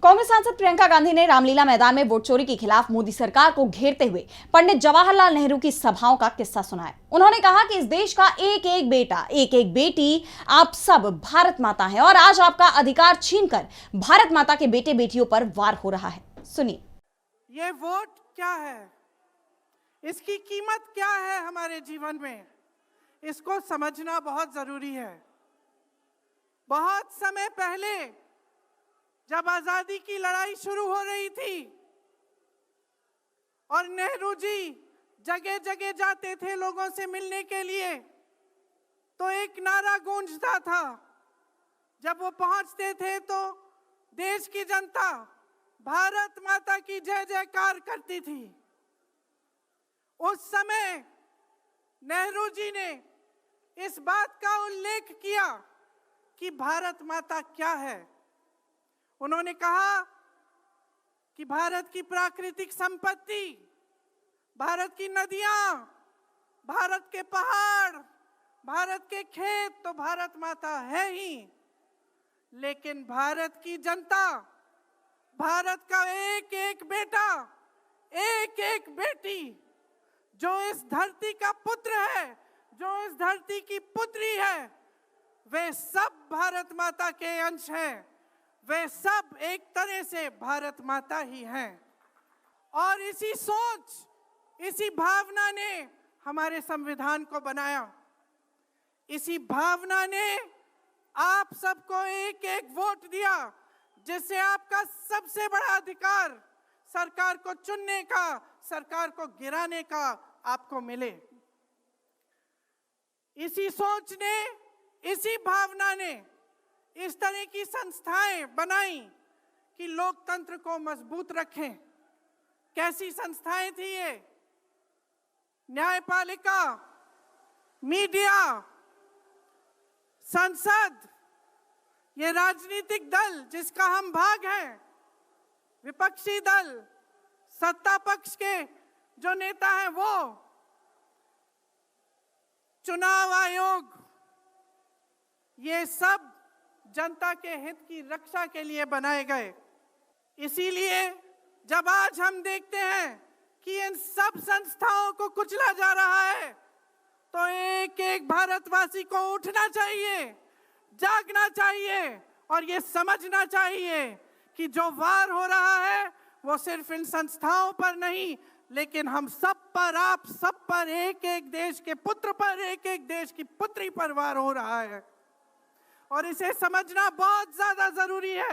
कांग्रेस सांसद प्रियंका गांधी ने रामलीला मैदान में वोट चोरी के खिलाफ मोदी सरकार को घेरते हुए पंडित जवाहरलाल नेहरू की सभाओं का किस्सा सुनाया। उन्होंने कहा कि इस देश का एक एक बेटा, एक एक बेटी, आप सब भारत माता हैं और आज आपका अधिकार छीनकर भारत माता के बेटे बेटियों पर वार हो रहा है। सुनिए। ये वोट क्या है, इसकी कीमत क्या है हमारे जीवन में, इसको समझना बहुत जरूरी है। बहुत समय पहले जब आजादी की लड़ाई शुरू हो रही थी और नेहरू जी जगह जगह जाते थे लोगों से मिलने के लिए, तो एक नारा गूंजता था। जब वो पहुंचते थे तो देश की जनता भारत माता की जय जयकार करती थी। उस समय नेहरू जी ने इस बात का उल्लेख किया कि भारत माता क्या है। उन्होंने कहा कि भारत की प्राकृतिक संपत्ति, भारत की नदियां, भारत के पहाड़, भारत के खेत तो भारत माता है ही, लेकिन भारत की जनता, भारत का एक एक बेटा, एक एक बेटी, जो इस धरती का पुत्र है, जो इस धरती की पुत्री है, वे सब भारत माता के अंश हैं। वे सब एक तरह से भारत माता ही हैं। और इसी सोच, इसी भावना ने हमारे संविधान को बनाया। इसी भावना ने आप सबको एक एक वोट दिया, जिससे आपका सबसे बड़ा अधिकार सरकार को चुनने का, सरकार को गिराने का आपको मिले। इसी सोच ने, इसी भावना ने इस तरह की संस्थाएं बनाई कि लोकतंत्र को मजबूत रखें। कैसी संस्थाएं थी ये? न्यायपालिका, मीडिया, संसद, ये राजनीतिक दल जिसका हम भाग हैं, विपक्षी दल, सत्ता पक्ष के जो नेता हैं वो, चुनाव आयोग, ये सब जनता के हित की रक्षा के लिए बनाए गए। इसीलिए जब आज हम देखते हैं कि इन सब संस्थाओं को कुचला जा रहा है, तो एक एक भारतवासी को उठना चाहिए, जागना चाहिए और ये समझना चाहिए कि जो वार हो रहा है वो सिर्फ इन संस्थाओं पर नहीं, लेकिन हम सब पर, आप सब पर, एक एक देश के पुत्र पर, एक एक देश की पुत्री पर वार हो रहा है। और इसे समझना बहुत ज्यादा जरूरी है।